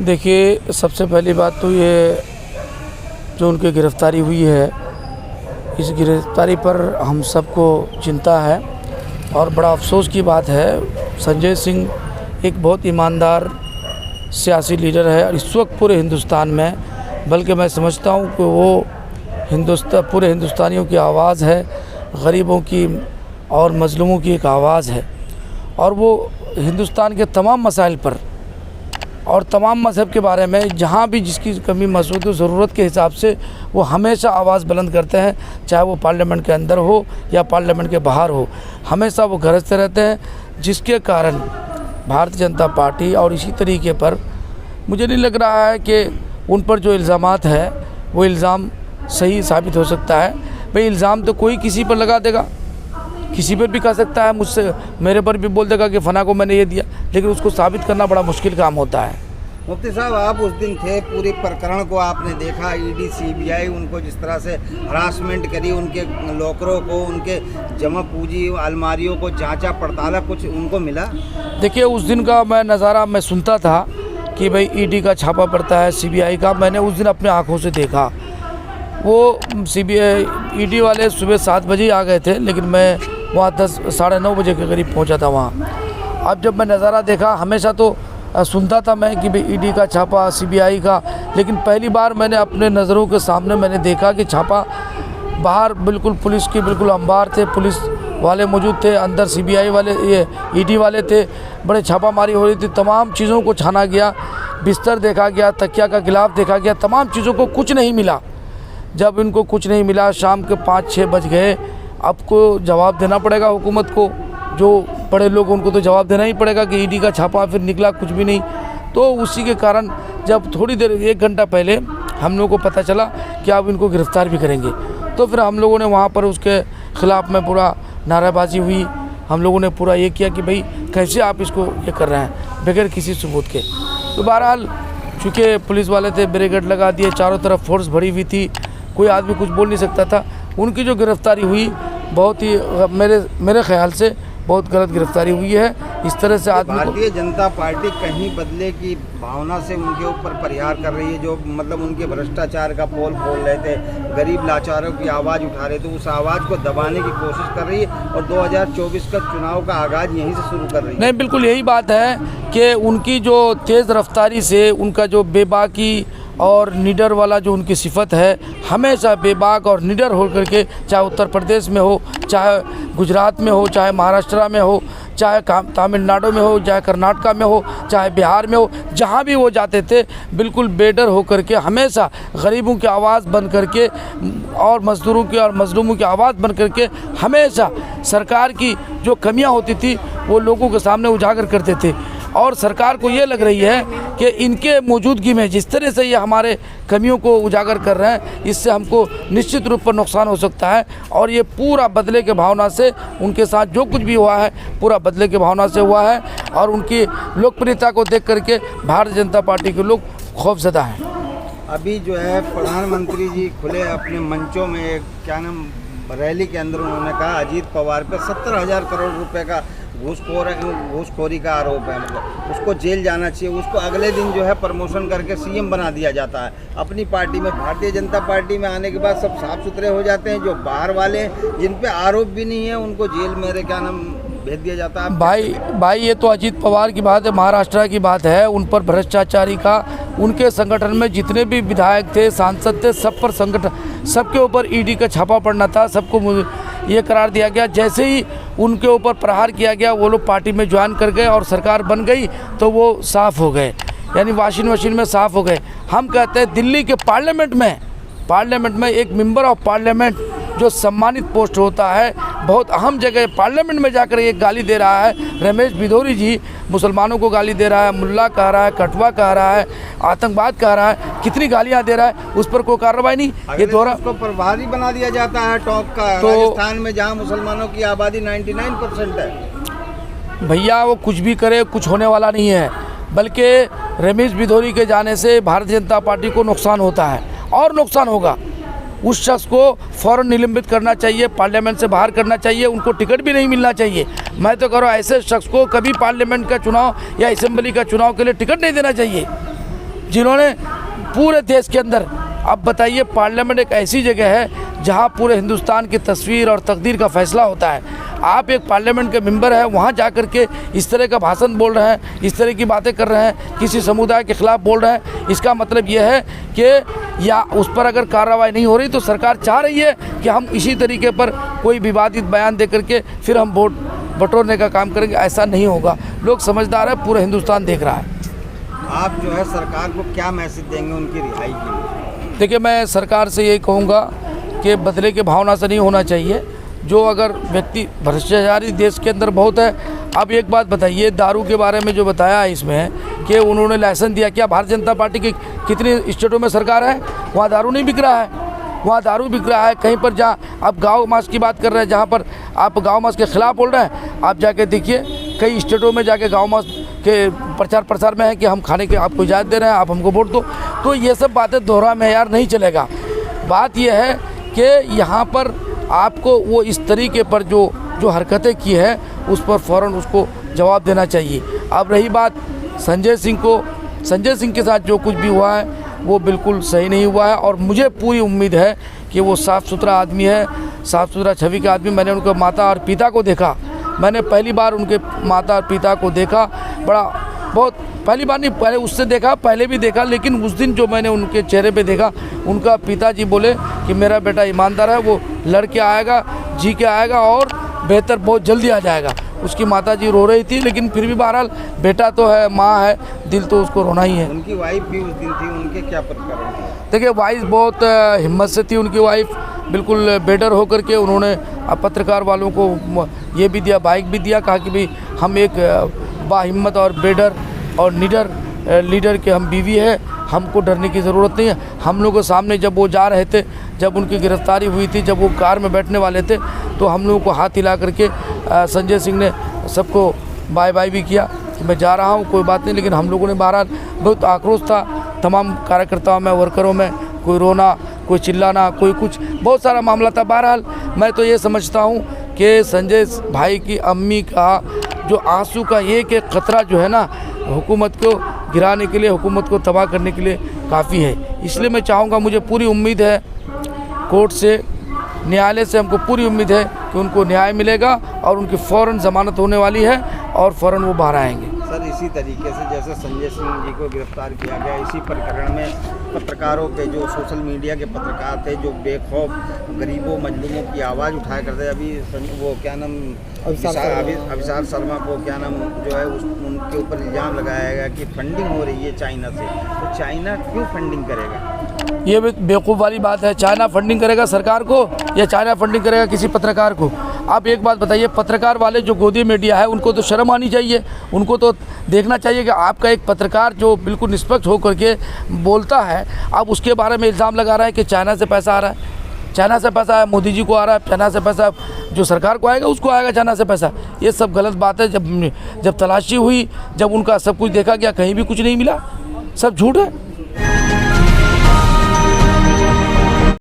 देखिए, सबसे पहली बात तो ये जो उनकी गिरफ़्तारी हुई है, इस गिरफ़्तारी पर हम सबको चिंता है और बड़ा अफसोस की बात है। संजय सिंह एक बहुत ईमानदार सियासी लीडर है और इस वक्त पूरे हिंदुस्तान में, बल्कि मैं समझता हूँ कि वो पूरे हिंदुस्तानियों की आवाज़ है, गरीबों की और मज़लूमों की एक आवाज़ है और वो हिंदुस्तान के तमाम मसाइल पर और तमाम मज़हब के बारे में जहाँ भी जिसकी कमी महसूस हो, ज़रूरत के हिसाब से वो हमेशा आवाज़ बुलंद करते हैं, चाहे वो पार्लियामेंट के अंदर हो या पार्लियामेंट के बाहर हो, हमेशा वो गरजते रहते हैं। जिसके कारण भारतीय जनता पार्टी और इसी तरीके पर मुझे नहीं लग रहा है कि उन पर जो इल्ज़ामात है वो इल्ज़ाम सही साबित हो सकता है। भाई, इल्ज़ाम तो कोई किसी पर लगा देगा, किसी पर भी कर सकता है, मुझसे मेरे पर भी बोल देगा कि फ़ना को मैंने ये दिया, लेकिन उसको साबित करना बड़ा मुश्किल काम होता है। मुफ्ती साहब, आप उस दिन थे, पूरे प्रकरण को आपने देखा, ईडी सीबीआई उनको जिस तरह से हरासमेंट करी, उनके लॉकरों को, उनके जमा पूंजी अलमारियों को जांचा पड़ताला, कुछ उनको मिला? देखिए, उस दिन का मैं नज़ारा मैं सुनता था कि भाई ईडी का छापा पड़ता है, सीबीआई का, मैंने उस दिन अपने आँखों से देखा। वो सीबीआई ईडी वाले सुबह 7 बजे आ गए थे, लेकिन मैं वहाँ 10 साढ़े 9 बजे के करीब पहुँचा था वहाँ। अब जब मैं नज़ारा देखा, हमेशा तो सुनता था मैं कि भाई ईडी का छापा, सीबीआई का, लेकिन पहली बार मैंने अपने नज़रों के सामने मैंने देखा कि छापा बाहर बिल्कुल पुलिस की बिल्कुल अंबार थे, पुलिस वाले मौजूद थे, अंदर सीबीआई वाले, ये ईडी वाले थे, बड़े छापामारी हो रही थी, तमाम चीज़ों को छाना गया, बिस्तर देखा गया, तकिया का गिलाफ देखा गया, तमाम चीज़ों को कुछ नहीं मिला। जब इनको कुछ नहीं मिला, शाम के 5-6 बज गए, अब को जवाब देना पड़ेगा हुकूमत को, जो बड़े लोग उनको तो जवाब देना ही पड़ेगा कि ईडी का छापा, फिर निकला कुछ भी नहीं। तो उसी के कारण जब थोड़ी देर 1 घंटा पहले हम लोगों को पता चला कि अब इनको गिरफ़्तार भी करेंगे, तो फिर हम लोगों ने वहाँ पर उसके ख़िलाफ़ में पूरा नाराबाजी हुई। हम लोगों ने पूरा ये किया कि भाई कैसे आप इसको ये कर रहे हैं बगैर किसी सबूत के। तो बहरहाल चूँकि पुलिस वाले थे, बैरिकेड लगा दिए, चारों तरफ फोर्स भरी हुई थी, कोई आदमी कुछ बोल नहीं सकता था। उनकी जो गिरफ़्तारी हुई बहुत ही मेरे ख़्याल से बहुत गलत गिरफ़्तारी हुई है। इस तरह से आदमी भारतीय जनता पार्टी कहीं बदले की भावना से उनके ऊपर प्रहार कर रही है, जो मतलब उनके भ्रष्टाचार का पोल खोल रहे थे, गरीब लाचारों की आवाज़ उठा रहे थे, उस आवाज़ को दबाने की कोशिश कर रही है और 2024 का चुनाव का आगाज़ यहीं से शुरू कर रही है। नहीं, बिल्कुल यही बात है कि उनकी जो तेज़ रफ्तारी से उनका जो बेबाकी और निडर वाला जो उनकी सिफत है, हमेशा बेबाक और निडर हो करके, चाहे उत्तर प्रदेश में हो, चाहे गुजरात में हो, चाहे महाराष्ट्र में हो, चाहे तमिलनाडु में हो, चाहे कर्नाटका में हो, चाहे बिहार में हो, जहाँ भी वो जाते थे बिल्कुल बेडर हो करके, हमेशा गरीबों की आवाज़ बन करके और मज़दूरों की और मज़लूमों की आवाज़ बन करके हमेशा सरकार की जो कमियाँ होती थी वो लोगों के सामने उजागर करते थे। और सरकार को ये लग रही है कि इनके मौजूदगी में जिस तरह से ये हमारे कमियों को उजागर कर रहे हैं, इससे हमको निश्चित रूप पर नुकसान हो सकता है और ये पूरा बदले के भावना से उनके साथ जो कुछ भी हुआ है पूरा बदले के भावना से हुआ है और उनकी लोकप्रियता को देख करके भारतीय जनता पार्टी के लोग खौफज़दा हैं। अभी जो है प्रधानमंत्री जी खुले अपने मंचों में एक क्या नाम रैली के अंदर उन्होंने कहा अजीत पवार पर 70,000 करोड़ रुपए का घूसखोरी का आरोप है, मतलब उसको जेल जाना चाहिए। उसको अगले दिन जो है प्रमोशन करके सीएम बना दिया जाता है अपनी पार्टी में। भारतीय जनता पार्टी में आने के बाद सब साफ सुथरे हो जाते हैं, जो बाहर वाले जिन पे आरोप भी नहीं है उनको जेल में क्या नाम भेज दिया जाता है। भाई ये तो अजीत पवार की बात है, महाराष्ट्र की बात है। उन पर भ्रष्टाचारी का उनके संगठन में जितने भी विधायक थे, सांसद थे, सब पर सबके ऊपर ईडी का छापा पड़ना था। सबको ये करार दिया गया, जैसे ही उनके ऊपर प्रहार किया गया वो लोग पार्टी में ज्वाइन कर गए और सरकार बन गई तो वो साफ़ हो गए, यानी वॉशिंग मशीन में साफ़ हो गए। हम कहते हैं दिल्ली के पार्लियामेंट में एक मेंबर ऑफ पार्लियामेंट जो सम्मानित पोस्ट होता है, बहुत अहम जगह, पार्लियामेंट में जाकर एक गाली दे रहा है। रमेश बिधोरी जी मुसलमानों को गाली दे रहा है, मुल्ला कह रहा है, कटवा कह रहा है, आतंकवाद कह रहा है, कितनी गालियां दे रहा है, उस पर कोई कार्रवाई नहीं। ये दोहरा उसको प्रभारी बना दिया जाता है टॉप का, तो राजस्थान में जहां मुसलमानों की आबादी 99% है। भैया वो कुछ भी करे, कुछ होने वाला नहीं है, बल्कि रमेश बिधोरी के जाने से भारतीय जनता पार्टी को नुकसान होता है और नुकसान होगा। उस शख्स को फ़ौरन निलंबित करना चाहिए, पार्लियामेंट से बाहर करना चाहिए, उनको टिकट भी नहीं मिलना चाहिए। मैं तो कह रहा हूँ ऐसे शख्स को कभी पार्लियामेंट का चुनाव या असेंबली का चुनाव के लिए टिकट नहीं देना चाहिए। जिन्होंने पूरे देश के अंदर, अब बताइए, पार्लियामेंट एक ऐसी जगह है जहां पूरे हिंदुस्तान की तस्वीर और तकदीर का फैसला होता है। आप एक पार्लियामेंट के मेंबर हैं, वहां जाकर के इस तरह का भाषण बोल रहे हैं, इस तरह की बातें कर रहे हैं, किसी समुदाय के खिलाफ बोल रहे हैं। इसका मतलब यह है कि या उस पर अगर कार्रवाई नहीं हो रही तो सरकार चाह रही है कि हम इसी तरीके पर कोई विवादित बयान दे करके फिर हम वोट बटोरने का काम करेंगे। ऐसा नहीं होगा। लोग समझदार है, पूरा हिंदुस्तान देख रहा है। आप जो है सरकार को क्या मैसेज देंगे उनकी रिहाई के लिए? देखिए, मैं सरकार से यही कहूँगा कि बदले के भावना से नहीं होना चाहिए। जो अगर व्यक्ति, भ्रष्टाचारी देश के अंदर बहुत है। अब एक बात बताइए, दारू के बारे में जो बताया है इसमें कि उन्होंने लाइसेंस दिया, क्या भारतीय जनता पार्टी की कितनी स्टेटों में सरकार है वहाँ दारू नहीं बिक रहा है? वहाँ दारू बिक रहा है। कहीं पर जहाँ आप गाँव मास की बात कर रहे हैं, जहाँ पर आप गाँव मास के खिलाफ बोल रहे हैं, आप जाके देखिए कई स्टेटों में जाके गाँव मास के प्रचार प्रसार में है कि हम खाने के आपको इजाज़त दे रहे हैं, आप हमको वोट दो। तो ये सब बातें दोहरा मेयार नहीं चलेगा। बात यह है कि यहाँ पर आपको वो इस तरीके पर जो हरकतें की है उस पर फ़ौरन उसको जवाब देना चाहिए। अब रही बात संजय सिंह के साथ जो कुछ भी हुआ है वो बिल्कुल सही नहीं हुआ है, और मुझे पूरी उम्मीद है कि वो साफ़ सुथरा आदमी है, साफ़ सुथरा छवि का आदमी। मैंने उनके माता और पिता को देखा, मैंने पहली बार उनके माता और पिता को देखा, बहुत पहली बार नहीं, पहले उससे देखा, पहले भी देखा, लेकिन उस दिन जो मैंने उनके चेहरे पे देखा, उनका पिताजी बोले कि मेरा बेटा ईमानदार है, वो लड़ के आएगा, जी के आएगा और बेहतर बहुत जल्दी आ जाएगा। उसकी माताजी रो रही थी, लेकिन फिर भी बहरहाल बेटा तो है, माँ है, दिल तो उसको रोना ही है। उनकी वाइफ भी उस दिन थी, उनके क्या प्रतिक्रिया थी? देखिए, वाइफ बहुत हिम्मत से थी। उनकी वाइफ बिल्कुल बेडर होकर के उन्होंने पत्रकार वालों को ये भी दिया, बाइक भी दिया, कहा कि भाई हम एक बाहिम्मत और बेडर और निडर लीडर के हम बीवी है, हमको डरने की ज़रूरत नहीं है। हम लोगों के सामने जब वो जा रहे थे, जब उनकी गिरफ्तारी हुई थी, जब वो कार में बैठने वाले थे, तो हम लोगों को हाथ हिला करके संजय सिंह ने सबको बाय बाय भी किया कि मैं जा रहा हूँ, कोई बात नहीं। लेकिन हम लोगों ने बहरहाल, बहुत आक्रोश था तमाम कार्यकर्ताओं में, वर्करों में, कोई रोना, कोई चिल्लाना, कोई कुछ, बहुत सारा मामला था। बहरहाल मैं तो ये समझता हूँ कि संजय भाई की अम्मी का जो आंसू का एक एक कतरा जो है ना, हुकूमत को गिराने के लिए, हुकूमत को तबाह करने के लिए काफ़ी है। इसलिए मैं चाहूँगा, मुझे पूरी उम्मीद है कोर्ट से, न्यायालय से हमको पूरी उम्मीद है कि उनको न्याय मिलेगा और उनकी फ़ौरन ज़मानत होने वाली है और फ़ौरन वो बाहर आएंगे। सर, इसी तरीके से जैसे संजय सिंह जी को गिरफ्तार किया गया, इसी प्रकरण में पत्रकारों के, जो सोशल मीडिया के पत्रकार थे, जो बेखौफ गरीबों मजलूमों की आवाज़ उठाया करते, अभी वो क्या नाम, अभिसार शर्मा को क्या नाम जो है उनके ऊपर इल्ज़ाम लगाया गया कि फंडिंग हो रही है चाइना से। तो चाइना क्यों फंडिंग करेगा? ये बेवकूफ़ वाली बात है। चाइना फंडिंग करेगा सरकार को या चाइना फंडिंग करेगा किसी पत्रकार को? आप एक बात बताइए, पत्रकार वाले जो गोदी मीडिया है, उनको तो शर्म आनी चाहिए। उनको तो देखना चाहिए कि आपका एक पत्रकार जो बिल्कुल निष्पक्ष होकर के बोलता है, आप उसके बारे में इल्ज़ाम लगा रहे हैं कि चाइना से पैसा आ रहा है। चाइना से पैसा मोदी जी को आ रहा है, चाइना से पैसा जो सरकार को आएगा उसको आएगा चाइना से पैसा। ये सब गलत बात है। जब तलाशी हुई, जब उनका सब कुछ देखा गया, कहीं भी कुछ नहीं मिला, सब झूठ है।